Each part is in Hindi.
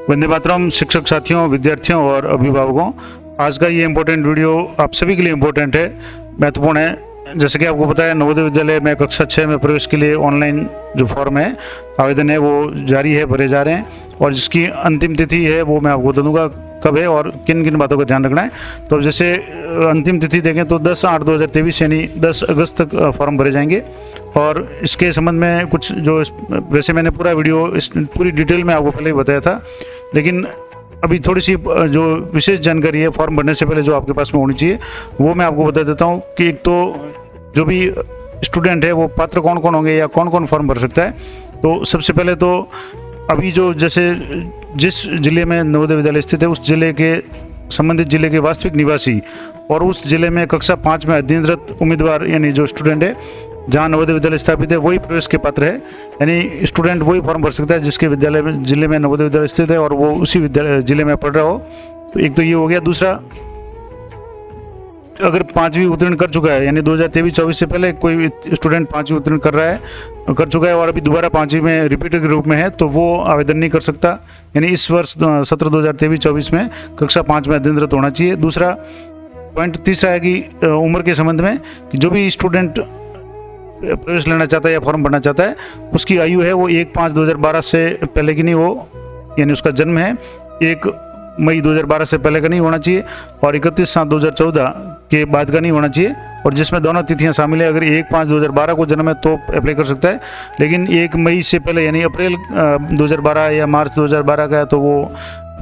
वंदे मातरम। शिक्षक साथियों, विद्यार्थियों और अभिभावकों, आज का ये इम्पोर्टेंट वीडियो आप सभी के लिए इम्पोर्टेंट है, महत्वपूर्ण है। जैसे कि आपको पता है, नवोदय विद्यालय में कक्षा 6 में प्रवेश के लिए ऑनलाइन जो फॉर्म है, आवेदन है, वो जारी है, भरे जा रहे हैं। और जिसकी अंतिम तिथि है वो मैं आपको बता दूंगा कब है और किन किन बातों का ध्यान रखना है। तो जैसे अंतिम तिथि देखें तो 10/8/2023 यानी 10 अगस्त तक फॉर्म भरे जाएंगे। और इसके संबंध में कुछ जो, वैसे मैंने पूरा वीडियो पूरी डिटेल में आपको पहले ही बताया था, लेकिन अभी थोड़ी सी जो विशेष जानकारी है फॉर्म भरने से पहले जो आपके पास में होनी चाहिए वो मैं आपको बता देता हूँ कि एक तो जो भी स्टूडेंट है वो पात्र कौन कौन होंगे या कौन कौन फॉर्म भर सकता है। तो सबसे पहले तो अभी जो जैसे जिस जिले में नवोदय विद्यालय स्थित है उस जिले के संबंधित जिले के वास्तविक निवासी और उस जिले में कक्षा 5 में अध्ययनरत उम्मीदवार यानी जो स्टूडेंट है जहाँ नवोदय विद्यालय स्थापित है वही प्रवेश के पात्र है। यानी स्टूडेंट वही फॉर्म भर सकता है जिसके विद्यालय में जिले में नवोदय विद्यालय स्थित है और वो उसी विद्यालय जिले में पढ़ रहा हो। तो एक तो ये हो गया। दूसरा, अगर 5वीं उत्तीर्ण कर चुका है, यानी 2023-24 से पहले कोई स्टूडेंट 5वीं उत्तीर्ण कर चुका है और अभी दोबारा 5वीं में रिपीटर के रूप में है तो वो आवेदन नहीं कर सकता। यानी इस वर्ष सत्र 2023-24 में कक्षा 5 में अध्ययनरत होना चाहिए। दूसरा पॉइंट, तीसरा है कि उम्र के संबंध में कि जो भी स्टूडेंट प्रवेश लेना चाहता है या फॉर्म भरना चाहता है उसकी आयु है वो 1/5/2012 से पहले की नहीं हो, यानी उसका जन्म है 1 मई 2012 से पहले का नहीं होना चाहिए और 31/7/2014 के बाद का नहीं होना चाहिए। और जिसमें दोनों तिथियां शामिल है, अगर 1/5/2012 को जन्म है तो अप्लाई कर सकता है, लेकिन 1 मई से पहले यानी अप्रैल 2012 या मार्च 2012 का है तो वो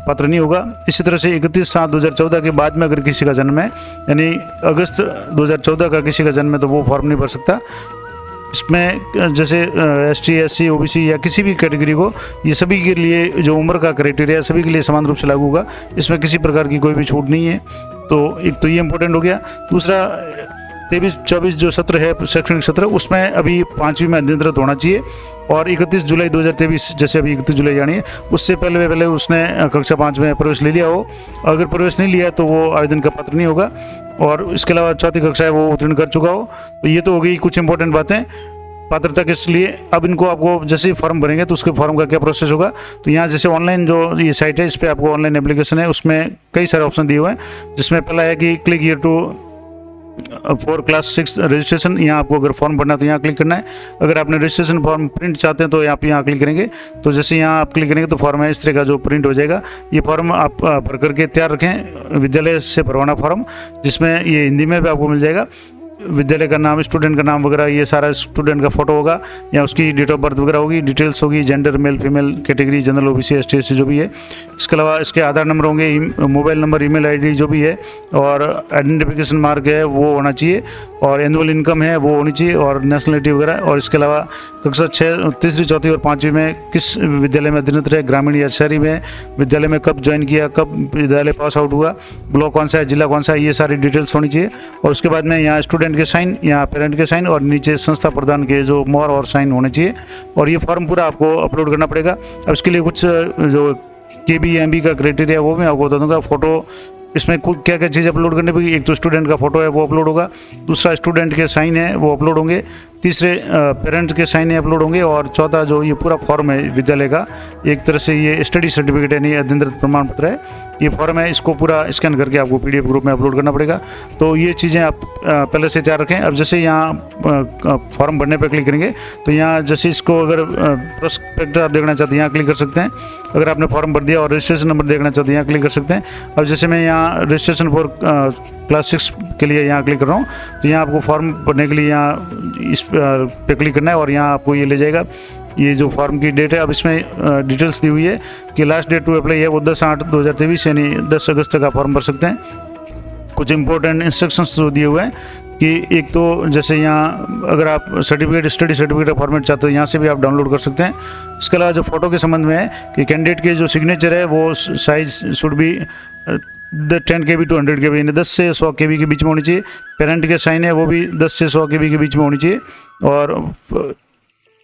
पात्र नहीं होगा। इसी तरह से 31/7/2014 के बाद में अगर किसी का जन्म है, यानी अगस्त 2014 का किसी का जन्म है तो वो फॉर्म नहीं भर सकता। इसमें जैसे ST SC OBC या किसी भी कैटेगरी को, ये सभी के लिए जो उम्र का क्राइटेरिया सभी के लिए समान रूप से लागू होगा, इसमें किसी प्रकार की कोई भी छूट नहीं है। तो एक तो ये इम्पोर्टेंट हो गया। दूसरा, 23-24 जो सत्र है, शैक्षणिक सत्र, उसमें अभी 5वीं में अध्ययनरत होना चाहिए और 31 जुलाई 2023, जैसे अभी 31 जुलाई यानी उससे पहले उसने कक्षा 5 में प्रवेश ले लिया हो। अगर प्रवेश नहीं लिया तो वो आवेदन का पात्र नहीं होगा। और इसके अलावा 4वीं कक्षा है वो उत्तीर्ण कर चुका हो। तो ये तो हो गई कुछ इंपॉर्टेंट बातें पात्रता के लिए। अब इनको आपको जैसे ही फॉर्म भरेंगे तो उसके फॉर्म का क्या प्रोसेस होगा, तो यहाँ जैसे ऑनलाइन जो ये साइट है इस पर आपको ऑनलाइन एप्लीकेशन है, उसमें कई सारे ऑप्शन दिए हुए हैं। जिसमें पहला है कि click here to for class 6 registration. यहाँ आपको अगर फॉर्म भरना है तो यहाँ क्लिक करना है। अगर आपने रजिस्ट्रेशन फॉर्म प्रिंट चाहते हैं तो आप यहाँ क्लिक करेंगे। तो जैसे यहाँ आप क्लिक करेंगे तो फॉर्म है इस तरह का जो प्रिंट हो जाएगा। ये फॉर्म आप भर करके तैयार रखें, विद्यालय से भरवाना फॉर्म, जिसमें ये हिंदी में भी आपको मिल जाएगा। विद्यालय का नाम, स्टूडेंट का नाम वगैरह, ये सारा स्टूडेंट का फोटो होगा या उसकी डेट ऑफ बर्थ वगैरह होगी, डिटेल्स होगी, gender, male female, category, general, OBC ST SC जो भी है। इसके अलावा इसके आधार नंबर होंगे, मोबाइल नंबर, ईमेल ID जो भी है, और आइडेंटिफिकेशन मार्क है वो होना चाहिए, और एनुअल इनकम है वो होनी चाहिए, और नेशनलिटी वगैरह। और इसके अलावा कक्षा 6, 3री, 4थी और 5वीं में किस विद्यालय में अध्ययनरत रहे, ग्रामीण या शहरी में, विद्यालय में कब ज्वाइन किया, कब विद्यालय पास आउट हुआ, ब्लॉक कौन सा है, जिला कौन सा है, ये सारी डिटेल्स होनी चाहिए। और उसके बाद में यहाँ स्टूडेंट के साइन, यहाँ पेरेंट के साइन और नीचे संस्था प्रधान के जो मोहर और साइन होने चाहिए। और ये फॉर्म पूरा आपको अपलोड करना पड़ेगा। अब इसके लिए कुछ जो KB MB का क्राइटेरिया वो मैं आपको बता दूंगा। फोटो, इसमें क्या क्या चीज़ अपलोड करनी पड़ेगी। एक तो स्टूडेंट का फोटो है वो अपलोड होगा, दूसरा स्टूडेंट के साइन है वो अपलोड होंगे, तीसरे पेरेंट के साइन है अपलोड होंगे, और चौथा जो ये पूरा फॉर्म है विद्यालय का, एक तरह से ये स्टडी सर्टिफिकेट है, नहीं अध्ययनरत प्रमाण पत्र है, ये फॉर्म है, इसको पूरा स्कैन करके आपको PDF ग्रुप में अपलोड करना पड़ेगा। तो ये चीज़ें आप पहले से तैयार रखें। अब जैसे यहाँ फॉर्म भरने पर क्लिक करेंगे तो यहाँ जैसे इसको अगर प्रोस्पेक्ट आप देखना चाहते हैं यहाँ क्लिक कर सकते हैं। अगर आपने फॉर्म भर दिया और रजिस्ट्रेशन नंबर देखना चाहते हैं यहाँ क्लिक कर सकते हैं। अब जैसे मैं यहाँ रजिस्ट्रेशन फॉर क्लास 6 के लिए यहाँ क्लिक कर रहा हूँ, तो यहाँ आपको फॉर्म भरने के लिए यहाँ इस पे क्लिक करना है और यहाँ आपको ये ले जाएगा, ये जो फॉर्म की डेट है। अब इसमें डिटेल्स दी हुई है कि लास्ट डेट टू अप्लाई है वो 10/8/2023 यानी 10 अगस्त तक आप फॉर्म भर सकते हैं। कुछ इंपॉर्टेंट इंस्ट्रक्शंस जो दिए हुए हैं कि एक तो जैसे यहाँ अगर आप सर्टिफिकेट, स्टडी सर्टिफिकेट फॉर्मेट चाहते हैं यहाँ से भी आप डाउनलोड कर सकते हैं। इसके अलावा जो फोटो के संबंध में है कि कैंडिडेट के जो सिग्नेचर है वो size should be 10 KB to 100 KB, यानी 10 से 100 KB के बीच में होनी चाहिए। पेरेंट के साइन है वो भी 10 से 100 KB के बीच में होनी चाहिए। और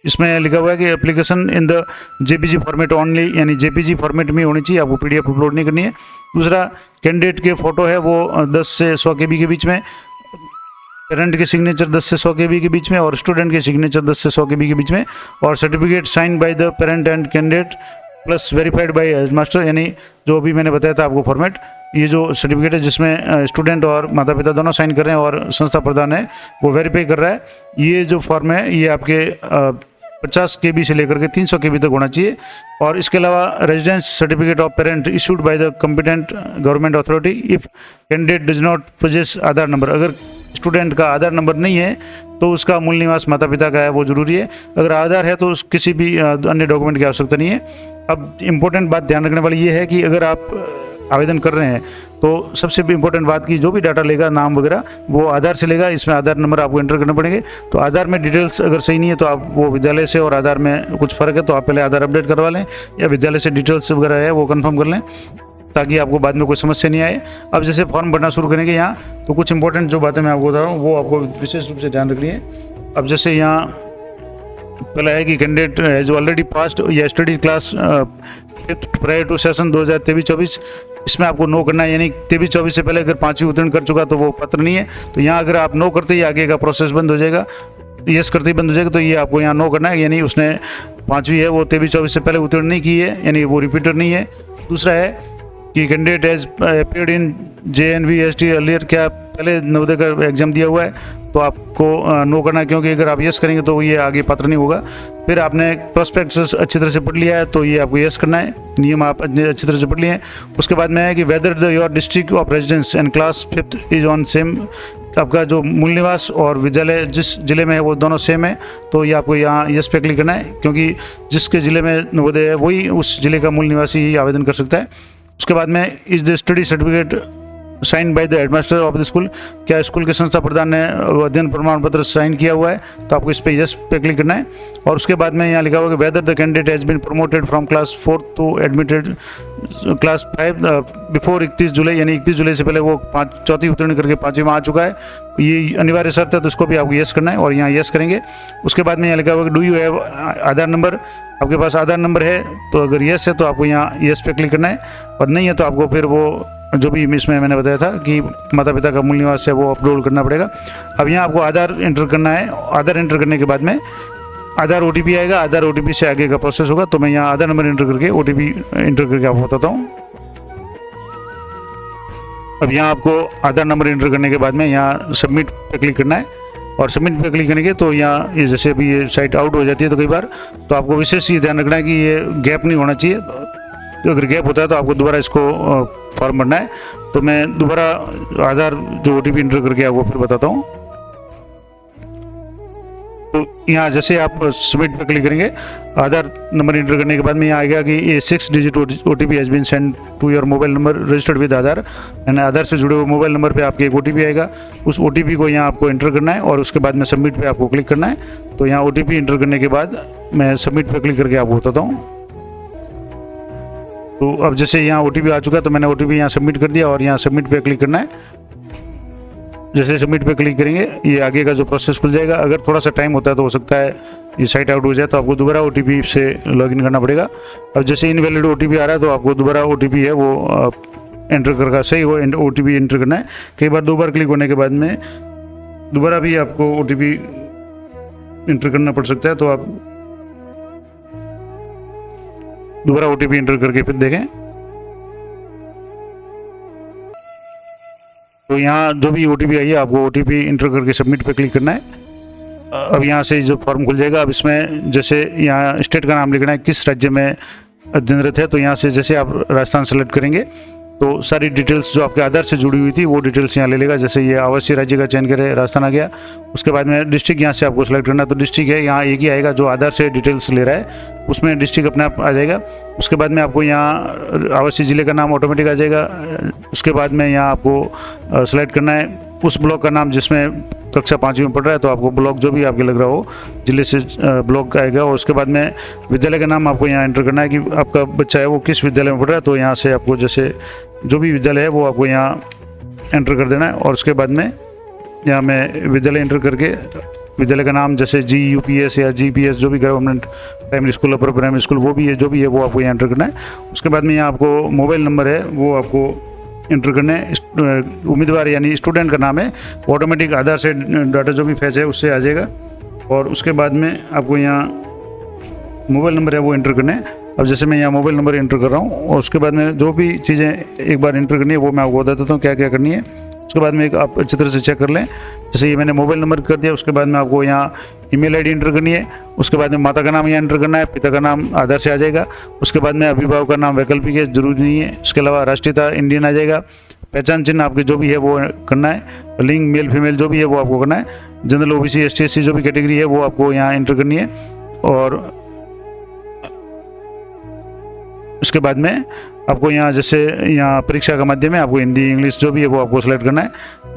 इसमें लिखा हुआ है कि application in the JPG format only, यानी JPG फॉर्मेट में होनी चाहिए, आपको PDF अपलोड नहीं करनी है। दूसरा, कैंडिडेट के फोटो है वो 10 से 100 KB के बीच में, पेरेंट के सिग्नेचर 10 से 100 KB के बीच में, और स्टूडेंट के सिग्नेचर 10 से 100 KB के बीच में, और certificate sign by the parent and candidate plus verified by headmaster, यानी जो अभी मैंने बताया था आपको फॉर्मेट, ये जो सर्टिफिकेट है जिसमें स्टूडेंट और माता पिता दोनों साइन कर रहे हैं और संस्था प्रधान है वो वेरीफाई कर रहा है, ये जो फॉर्म है ये आपके 50 KB से लेकर के 300 KB तक होना चाहिए। और इसके अलावा residence certificate of parent issued by the competent government authority if candidate does not possess Aadhaar number. अगर स्टूडेंट का आधार नंबर नहीं है तो उसका मूल निवास माता पिता का है वो जरूरी है। अगर आधार है तो किसी भी अन्य डॉक्यूमेंट की आवश्यकता नहीं है। अब इम्पोर्टेंट बात ध्यान रखने वाली ये है कि अगर आप आवेदन कर रहे हैं तो सबसे इम्पोर्टेंट बात की जो भी डाटा लेगा नाम वगैरह वो आधार से लेगा। इसमें आधार नंबर आपको एंटर करने पड़ेंगे। तो आधार में डिटेल्स अगर सही नहीं है तो आप वो विद्यालय से और आधार में कुछ फ़र्क है तो आप पहले आधार अपडेट करवा लें या विद्यालय से डिटेल्स वगैरह है वो कंफर्म कर लें ताकि आपको बाद में कोई समस्या नहीं आए। अब जैसे फॉर्म भरना शुरू करेंगे यहाँ तो कुछ इंपॉर्टेंट जो बातें मैं आपको बता रहा हूँ वो आपको विशेष रूप से ध्यान रखनी है। अब जैसे यहाँ पहला है कि कैंडिडेट हैज़ ऑलरेडी पास्ड या study class prior to session 2023-24, इसमें आपको नो करना है, यानी 23-24 से पहले अगर 5वीं उत्तीर्ण कर चुका तो वो पात्र नहीं है। तो यहाँ अगर आप नो करते ही आगे का प्रोसेस बंद हो जाएगा, यस करते ही बंद हो जाएगा। तो ये आपको यहाँ नो करना है, यानी उसने 5वीं है वो 23-24 से पहले उत्तीर्ण नहीं की है, यानी वो रिपीटर नहीं है। दूसरा है कि candidate has appeared in JNV-ST earlier, क्या पहले नवोदय का एग्जाम दिया हुआ है तो आपको नो करना है, क्योंकि अगर आप यस करेंगे तो ये आगे पात्र नहीं होगा। फिर आपने प्रोस्पेक्टस अच्छी तरह से पढ़ लिया है तो ये आपको यस करना है, नियम आप अच्छी तरह से पढ़ लिए हैं। उसके बाद में है कि whether your district of residence and class 5th is on same, आपका जो मूल निवास और विद्यालय जिस जिले में है वो दोनों सेम है तो ये आपको यहाँ यस पे क्लिक करना है, क्योंकि जिसके ज़िले में नवोदय है वही उस ज़िले का मूल निवासी ही आवेदन कर सकता है। उसके बाद में is the study certificate sign by the headmaster of the school, क्या स्कूल के संस्था प्रधान ने अध्ययन प्रमाण पत्र साइन किया हुआ है तो आपको इस पे यस पे क्लिक करना है। और उसके बाद में यहाँ लिखा हुआ है कि whether the candidate has been promoted from class 4 to admitted class 5 before 31 July, यानी 31 जुलाई से पहले वो 4वीं उत्तीर्ण करके 5वीं में आ चुका है, ये अनिवार्य शर्त है तो इसको भी आपको यस करना है और यहाँ यस करेंगे। उसके बाद में यहाँ लिखा हुआ है कि do you have Aadhaar number, आपके पास आधार नंबर है तो अगर यस है तो आपको यहाँ यस पे क्लिक करना है, और नहीं है तो आपको फिर वो जो भी इसमें मैंने बताया था कि माता पिता का मूल निवास है वो अपलोड करना पड़ेगा। अब यहाँ आपको आधार एंटर करना है। आधार एंटर करने के बाद में आधार OTP आएगा, आधार OTP से आगे का प्रोसेस होगा। तो मैं यहाँ आधार नंबर एंटर करके OTP एंटर करके आपको बताता हूँ। अब यहाँ आपको आधार नंबर एंटर करने के बाद में यहाँ सबमिट पे क्लिक करना है, और सबमिट पे क्लिक करेंगे तो यहाँ ये जैसे अभी ये साइट आउट हो जाती है तो कई बार तो आपको विशेष ये ध्यान रखना है कि ये गैप नहीं होना चाहिए। अगर गैप होता है तो आपको दोबारा इसको फॉर्म भरना है। तो मैं दोबारा आधार जो OTP एंटर करके आपको फिर बताता हूँ। तो यहाँ जैसे आप सबमिट पर क्लिक करेंगे आधार नंबर एंटर करने के बाद में यहाँ आएगा कि ये 6 डिजिट OTP has been send to your mobile number registered with Aadhaar, यानी आधार से जुड़े हुए मोबाइल नंबर पे आपके एक OTP आएगा। उस OTP को यहाँ आपको एंटर करना है और उसके बाद में सबमिट पे आपको क्लिक करना है। तो यहाँ OTP एंटर करने के बाद मैं सबमिट पे क्लिक करके आपको बताता हूँ। तो अब जैसे यहाँ OTP आ चुका है तो मैंने OTP यहाँ सबमिट कर दिया और यहाँ सबमिट पे क्लिक करना है। जैसे सबमिट पे क्लिक करेंगे ये आगे का जो प्रोसेस खुल जाएगा। अगर थोड़ा सा टाइम होता है तो हो सकता है ये साइट आउट हो जाए तो आपको दोबारा OTP से लॉगिन करना पड़ेगा। अब जैसे इनवैलिड OTP आ रहा है तो आपको दोबारा OTP है वो एंटर करके सही हो OTP एंटर करना है। कई बार 2 बार क्लिक होने के बाद में दोबारा भी आपको OTP एंटर करना पड़ सकता है, तो आप दोबारा OTP एंटर करके फिर देखें। तो यहाँ जो भी OTP आई है आपको OTP एंटर करके सबमिट पे क्लिक करना है। अब यहाँ से जो फॉर्म खुल जाएगा। अब इसमें जैसे यहाँ स्टेट का नाम लिखना है, किस राज्य में अध्ययनरत है। तो यहाँ से जैसे आप राजस्थान सेलेक्ट करेंगे तो सारी डिटेल्स जो आपके आधार से जुड़ी हुई थी वो डिटेल्स यहाँ ले लेगा। जैसे ये आवासीय राज्य का चयन करें, राजस्थान आ गया। उसके बाद में डिस्ट्रिक्ट यहाँ से आपको सेलेक्ट करना है, तो डिस्ट्रिक्ट है यहाँ एक ही आएगा जो आधार से डिटेल्स ले रहा है, उसमें डिस्ट्रिक्ट अपने आप आ जाएगा। उसके बाद में आपको यहाँ आवासीय ज़िले का नाम ऑटोमेटिक आ जाएगा। उसके बाद में यहाँ आपको सेलेक्ट करना है उस ब्लॉक का नाम जिसमें कक्षा 5वीं में पढ़ रहा है, तो आपको ब्लॉक जो भी आपके लग रहा हो जिले से ब्लॉक आएगा। और उसके बाद में विद्यालय का नाम आपको यहाँ एंटर करना है कि आपका बच्चा है वो किस विद्यालय में पढ़ रहा है। तो यहाँ से आपको जैसे जो भी विद्यालय है वो आपको यहाँ एंटर कर देना है। और उसके बाद में यहाँ मैं विद्यालय एंटर करके विद्यालय का नाम जैसे GUPS या GPS जो भी government primary school, upper primary school वो भी है, जो भी है वो आपको यहाँ एंटर करना है। उसके बाद में यहाँ आपको मोबाइल नंबर है वो आपको एंटर करना है। उम्मीदवार यानी स्टूडेंट का नाम है, ऑटोमेटिक आधार से डाटा जो भी फैच है उससे आ जाएगा। और उसके बाद में आपको यहाँ मोबाइल नंबर है वो एंटर करना है। अब जैसे मैं यहाँ मोबाइल नंबर इंटर कर रहा हूँ और उसके बाद में जो भी चीज़ें एक बार इंटर करनी है वो मैं आपको बता देता हूँ क्या क्या करनी है। उसके बाद में एक आप अच्छी तरह से चेक कर लें। जैसे ये मैंने मोबाइल नंबर कर दिया, उसके बाद में आपको यहाँ ईमेल आईडी इंटर करनी है। उसके बाद में माता का नाम यहाँ इंटर करना है, पिता का नाम आधार से आ जाएगा। उसके बाद में अभिभावक का नाम वैकल्पिक है, जरूरी नहीं है। इसके अलावा राष्ट्रीयता इंडियन आ जाएगा। पहचान चिन्ह आपके जो भी है वो करना है। लिंग मेल फीमेल जो भी है वो आपको करना है। जनरल ओबीसी एसटी एससी जो भी कैटेगरी है वो आपको यहाँ इंटर करनी है। और उसके बाद में आपको यहाँ जैसे यहाँ परीक्षा का माध्यम है, आपको हिंदी इंग्लिश जो भी है वो आपको सेलेक्ट करना है।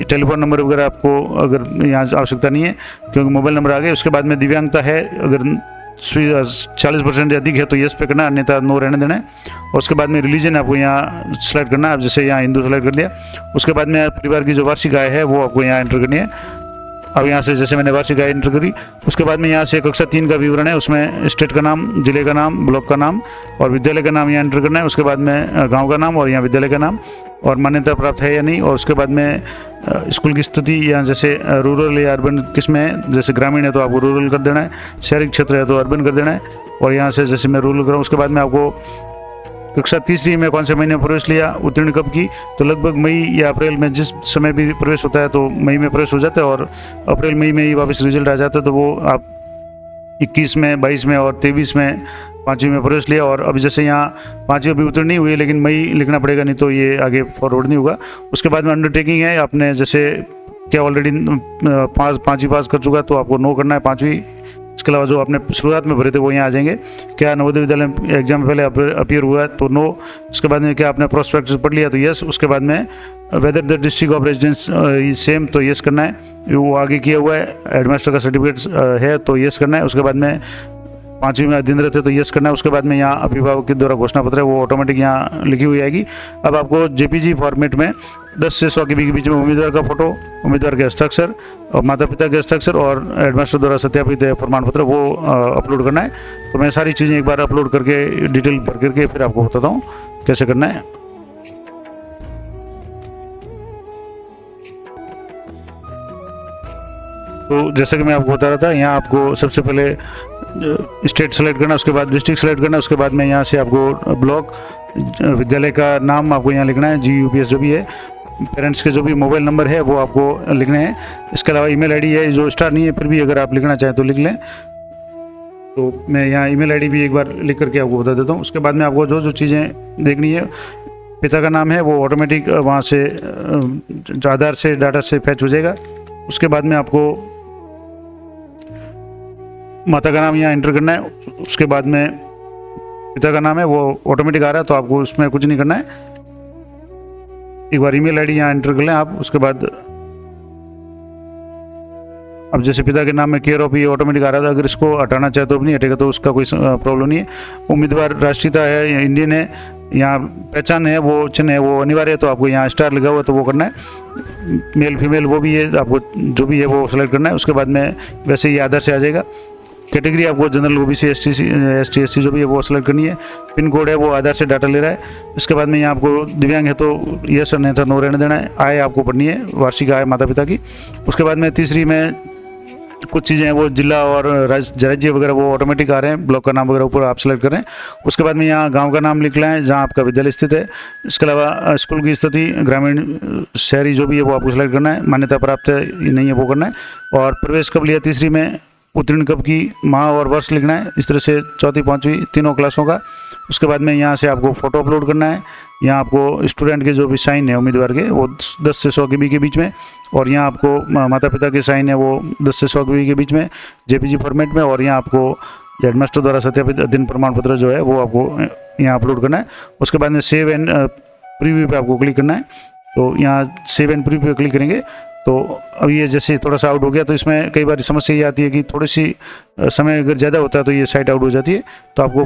टेलीफोन नंबर वगैरह आपको अगर यहाँ आवश्यकता नहीं है क्योंकि मोबाइल नंबर आ गए। उसके बाद में दिव्यांगता है, अगर 40% से अधिक है तो यस पे करना है, अन्यथा नो रहने देना है। और उसके बाद में रिलीजन आपको यहाँ सेलेक्ट करना है। अब जैसे यहाँ हिंदू सेलेक्ट कर दिया। उसके बाद में परिवार की जो वार्षिक आय है वो आपको यहाँ एंटर करनी है। अब यहाँ से जैसे मैंने वार्षिक आय एंटर करी, उसके बाद में यहाँ से कक्षा 3 का विवरण है, उसमें स्टेट का नाम, जिले का नाम, ब्लॉक का नाम और विद्यालय का नाम यहाँ एंटर करना है। उसके बाद में गांव का नाम और यहाँ विद्यालय का नाम और मान्यता प्राप्त है या नहीं। और उसके बाद में स्कूल की स्थिति यहाँ जैसे रूरल या अर्बन किस में है, जैसे ग्रामीण है तो आपको रूरल कर देना है, शहरी क्षेत्र है तो अर्बन कर देना है। और यहाँ से जैसे मैं रूरल करूँ, उसके बाद में आपको कक्षा 3 में कौन से महीने में प्रवेश लिया, उत्तीर्ण कब की, तो लगभग मई या अप्रैल में जिस समय भी प्रवेश होता है तो मई में प्रवेश हो जाता है और अप्रैल मई में ही वापस रिजल्ट आ जाता है। तो वो आप 21 में, 22 में और 23 में 5वीं में प्रवेश लिया। और अभी जैसे यहाँ 5वीं अभी उत्तीर्ण नहीं हुई है लेकिन मई लिखना पड़ेगा, नहीं तो ये आगे फॉरवर्ड नहीं होगा। उसके बाद में अंडरटेकिंग है, आपने जैसे क्या ऑलरेडी 5वीं पास कर चुका तो आपको नो करना है 5वीं। इसके अलावा जो आपने शुरुआत में भरे थे वो यहाँ आ जाएंगे। क्या नवोदय विद्यालय एग्जाम में पहले अपीयर हुआ है तो नो। उसके बाद में क्या आपने प्रोस्पेक्टस पढ़ लिया तो यस। उसके बाद में whether the district of residence same तो यस करना है, वो आगे किया हुआ है। हेडमास्टर का सर्टिफिकेट है तो यस करना है। उसके बाद में 5वीं में अध्ययनरत रहते तो यस करना है। उसके बाद में यहाँ अभिभावक के द्वारा घोषणा पत्र है वो ऑटोमेटिक यहाँ लिखी हुई आएगी। अब आपको जेपीजी फॉर्मेट में 10 से 100 KB के बीच में उम्मीदवार का फोटो, उम्मीदवार के हस्ताक्षर और माता पिता के हस्ताक्षर और हेडमास्टर द्वारा सत्यापित प्रमाण पत्र वो अपलोड करना है। तो मैं सारी चीज़ें एक बार अपलोड करके डिटेल भर करके फिर आपको बताता हूँ कैसे करना है। तो जैसे कि मैं आपको बता रहा था, यहाँ आपको सबसे पहले स्टेट सेलेक्ट करना, उसके बाद डिस्ट्रिक्ट सेलेक्ट करना, उसके बाद में यहाँ से आपको ब्लॉक, विद्यालय का नाम आपको यहाँ लिखना है, GUPS जो भी है, पेरेंट्स के जो भी मोबाइल नंबर है वो आपको लिखने हैं। इसके अलावा ईमेल आईडी है जो स्टार नहीं है फिर भी अगर आप लिखना चाहें तो लिख लें। तो मैं यहाँ ईमेल आईडी भी एक बार लिख करके आपको बता देता हूँ। उसके बाद में आपको जो जो चीज़ें देखनी है, पिता का नाम है वो ऑटोमेटिक वहाँ से आधार से डाटा से फैच हो जाएगा। उसके बाद में आपको माता का नाम यहाँ एंटर करना है। उसके बाद में पिता का नाम है वो ऑटोमेटिक आ रहा है तो आपको उसमें कुछ नहीं करना है। एक बार ईमेल आईडी यहाँ एंटर कर लें आप। उसके बाद अब जैसे पिता के नाम में केयर ऑफ ये ऑटोमेटिक आ रहा था, अगर इसको हटाना चाहे तो भी नहीं हटेगा, तो उसका कोई प्रॉब्लम नहीं है। उम्मीदवार राष्ट्रीयता है या इंडियन है, यहाँ पहचान है वो चिन्ह है वो अनिवार्य है तो आपको यहाँ स्टार लगा हुआ है तो वो करना है। मेल फीमेल वो भी है, आपको जो भी है वो सेलेक्ट करना है। उसके बाद में वैसे ही आधार से आ जाएगा। कैटेगरी आपको जनरल ओबीसी एसटी एससी जो भी है वो सेलेक्ट करनी है। पिन कोड है वो आधार से डाटा ले रहा है। इसके बाद में यहाँ आपको दिव्यांग है तो यस नहीं था नो रहने देना है। आय आपको पढ़नी है, वार्षिक आय माता पिता की। उसके बाद में तीसरी में कुछ चीज़ें हैं वो जिला और राज्य वगैरह वो ऑटोमेटिक आ रहे हैं, ब्लॉक का नाम वगैरह ऊपर आप सेलेक्ट करें। उसके बाद में यहाँ गांव का नाम लिख लें जहाँ आपका विद्यालय स्थित है। इसके अलावा स्कूल की स्थिति, ग्रामीण शहरी जो भी है वो आपको सेलेक्ट करना है। मान्यता प्राप्त है नहीं है वो करना है। और प्रवेश कब लिया तीसरी में, उत्तीर्ण कब की, माह और वर्ष लिखना है। इस तरह से चौथी पाँचवीं तीनों क्लासों का। उसके बाद में यहाँ से आपको फ़ोटो अपलोड करना है। यहाँ आपको स्टूडेंट के जो भी साइन है उम्मीदवार के वो 10 से 100 KB के बीच में, और यहाँ आपको माता पिता के साइन है वो 10 से 100 KB के बीच में JPG फॉर्मेट में। और यहाँ आपको हेडमास्टर द्वारा सत्यापित अध्ययन प्रमाण पत्र जो है वो आपको यहाँ अपलोड करना है। उसके बाद में सेव एंड प्रीव्यू पे आपको क्लिक करना है। तो यहाँ सेव एंड प्रीव्यू पे क्लिक करेंगे तो अब ये जैसे थोड़ा सा आउट हो गया, तो इसमें कई बार समस्या ये आती है कि थोड़ी सी समय अगर ज़्यादा होता है तो ये साइट आउट हो जाती है। तो आपको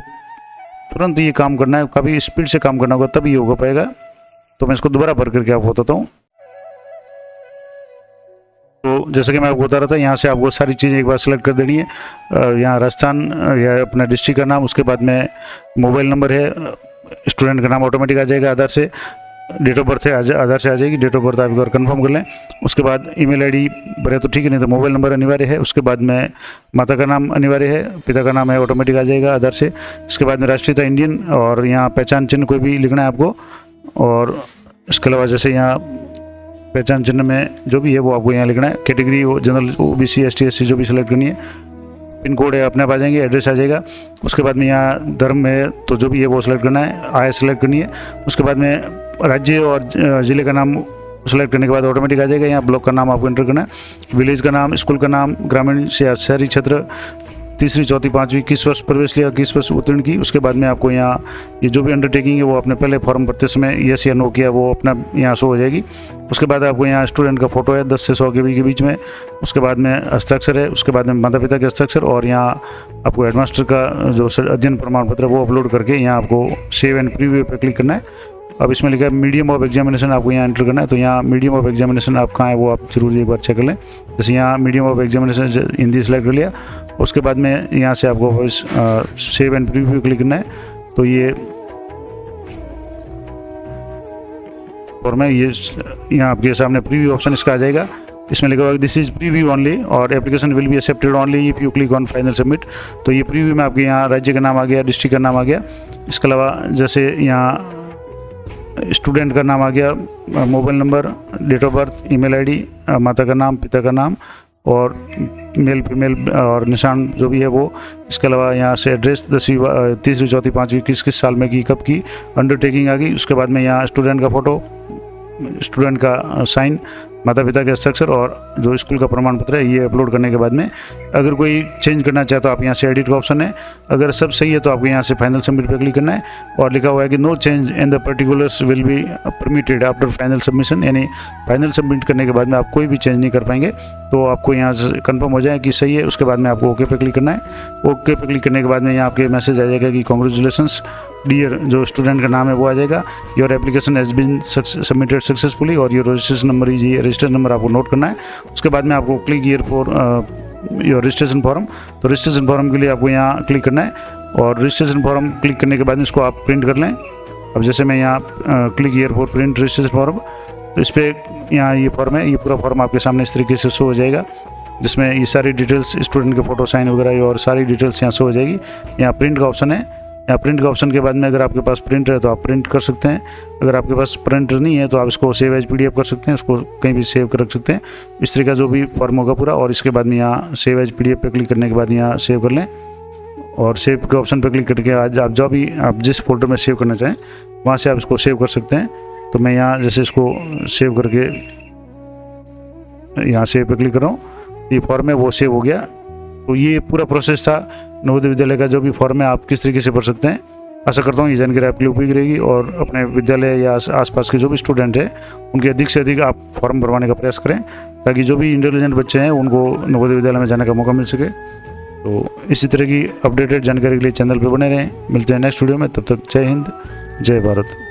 तुरंत ये काम करना है, काफ़ी स्पीड से काम करना होगा तभी ये हो पाएगा। तो मैं इसको दोबारा भर करके आपको बताता हूँ। तो जैसे कि मैं आपको बता रहा था, यहाँ से आपको सारी चीज़ें एक बार सेलेक्ट कर देनी है। यहाँ राजस्थान या अपना डिस्ट्रिक्ट का नाम, उसके बाद में मोबाइल नंबर है, स्टूडेंट का नाम ऑटोमेटिक आ जाएगा आधार से। डेट ऑफ बर्थ है आधार से आ जाएगी। डेट ऑफ बर्थ आप एक बार कन्फर्म कर लें। उसके बाद ईमेल आईडी भरे तो ठीक है, नहीं तो मोबाइल नंबर अनिवार्य है। उसके बाद में माता का नाम अनिवार्य है, पिता का नाम है ऑटोमेटिक आ जाएगा आधार से। इसके बाद में राष्ट्रीयता इंडियन और यहाँ पहचान चिन्ह कोई भी लिखना है आपको। और इसके अलावा जैसे यहाँ पहचान चिन्ह में जो भी है वो आपको यहाँ लिखना है। कैटेगरी वो जनरल OBC ST SC जो भी सिलेक्ट करनी है। पिन कोड है अपने आप आ जाएंगे, एड्रेस आ जाएगा। उसके बाद में यहाँ धर्म है तो जो भी है वो सिलेक्ट करना है, आय सिलेक्ट करनी है। उसके बाद में राज्य और ज़िले का नाम सेलेक्ट करने के बाद ऑटोमेटिक आ जाएगा। यहाँ ब्लॉक का नाम आपको एंटर करना है, विलेज का नाम, स्कूल का नाम, ग्रामीण या शहरी क्षेत्र, तीसरी चौथी पाँचवीं, किस वर्ष प्रवेश लिया, किस वर्ष उत्तीर्ण की। उसके बाद में आपको यहाँ ये जो भी अंडरटेकिंग है वो आपने पहले फॉर्म भरते समय यस या नो किया वो अपना यहाँ शो हो जाएगी। उसके बाद आपको यहाँ स्टूडेंट का फोटो है 10 से 100 के बीच में। उसके बाद में हस्ताक्षर है, उसके बाद में माता पिता के हस्ताक्षर, और यहाँ आपको हेडमास्टर का जो अध्ययन प्रमाण पत्र है वो अपलोड करके यहाँ आपको सेव एंड प्रीव्यू पे क्लिक करना है। अब इसमें लिखा है मीडियम ऑफ एग्जामिनेशन, आपको यहाँ एंटर करना है। तो यहाँ मीडियम ऑफ एग्जामिनेशन आप कहाँ है वो आप जरूर एक बार चेक कर लें। जैसे यहाँ medium of examination Hindi select कर लिया। उसके बाद में यहाँ से आपको वापस सेव एंड प्रीव्यू क्लिक करना है। तो ये फॉर्म है, ये यहाँ आपके सामने प्रीव्यू ऑप्शन इसका आ जाएगा। इसमें लिखा होगा दिस इज प्रीव्यू ओनली और application will be accepted only if you click on final submit. तो ये प्रीव्यू में आपके यहाँ राज्य का नाम आ गया, डिस्ट्रिक्ट का नाम आ गया। इसके अलावा जैसे यहाँ स्टूडेंट का नाम आ गया, mobile number, date of birth, email ID, माता का नाम, पिता का नाम और मेल फीमेल और निशान जो भी है वो। इसके अलावा यहाँ से एड्रेस, 10वीं, तीसरी चौथी पाँचवीं किस किस साल में की, कब की, अंडरटेकिंग आ गई। उसके बाद में यहाँ स्टूडेंट का फ़ोटो, स्टूडेंट का साइन, माता पिता के हस्ताक्षर और जो स्कूल का प्रमाण पत्र है ये अपलोड करने के बाद में अगर कोई चेंज करना चाहे तो आप यहाँ से एडिट का ऑप्शन है। अगर सब सही है तो आपको यहाँ से फाइनल सबमिट पे क्लिक करना है और लिखा हुआ है कि no change in the particulars will be permitted after final submission, यानी फाइनल सबमिट करने के बाद में आप कोई भी चेंज नहीं कर पाएंगे। तो आपको यहाँ से कंफर्म हो जाए कि सही है, उसके बाद में आपको ओके पे क्लिक करना है। ओके पे क्लिक करने के बाद में यहाँ आपके मैसेज आ जाएगा कि कॉन्ग्रेचुलेसन्स डियर, जो स्टूडेंट का नाम है वो आ जाएगा। Your application has been submitted successfully और योर रजिस्ट्रेशन नंबर इज, ये रजिस्ट्रेशन नंबर आपको नोट करना है। उसके बाद में आपको click here for your registration form, तो रजिस्ट्रेशन फॉर्म के लिए आपको यहाँ क्लिक करना है और रजिस्ट्रेशन फॉर्म क्लिक करने के बाद में इसको आप प्रिंट कर लें। अब जैसे मैं यहाँ click here for print registration form, तो इस पर यहाँ ये फॉर्म है, ये पूरा फॉर्म आपके सामने इस तरीके से शो हो जाएगा जिसमें ये सारी डिटेल्स, स्टूडेंट के फोटो, साइन वगैरह और सारी डिटेल्स यहाँ शो हो जाएगी। यहाँ प्रिंट का ऑप्शन है, यहाँ प्रिंट का ऑप्शन के बाद में अगर आपके पास प्रिंटर है तो आप प्रिंट कर सकते हैं। अगर आपके पास प्रिंटर नहीं है तो आप इसको सेव एज PDF कर सकते हैं, उसको कहीं भी सेव कर रख सकते हैं। इस तरह का जो भी फॉर्म होगा पूरा, और इसके बाद में यहाँ सेव एज PDF पे क्लिक करने के बाद यहाँ सेव कर लें और सेव के ऑप्शन पर क्लिक करके आज आप जो भी आप जिस फोल्डर में सेव करना चाहें वहाँ से आप इसको सेव कर सकते हैं। तो मैं यहाँ जैसे इसको सेव करके यहाँ सेव पे क्लिक कर रहा हूँ, ये फॉर्म है वो सेव हो गया। तो ये पूरा प्रोसेस था नवोदय विद्यालय का, जो भी फॉर्म है आप किस तरीके से भर सकते हैं। आशा करता हूँ ये जानकारी आपके लिए उपयोगी रहेगी और अपने विद्यालय या आसपास के जो भी स्टूडेंट हैं उनके अधिक से अधिक आप फॉर्म भरवाने का प्रयास करें ताकि जो भी इंटेलिजेंट बच्चे हैं उनको नवोदय विद्यालय में जाने का मौका मिल सके। तो इसी तरह की अपडेटेड जानकारी के लिए चैनल पर बने रहें। मिलते हैं नेक्स्ट वीडियो में, तब तक जय हिंद, जय भारत।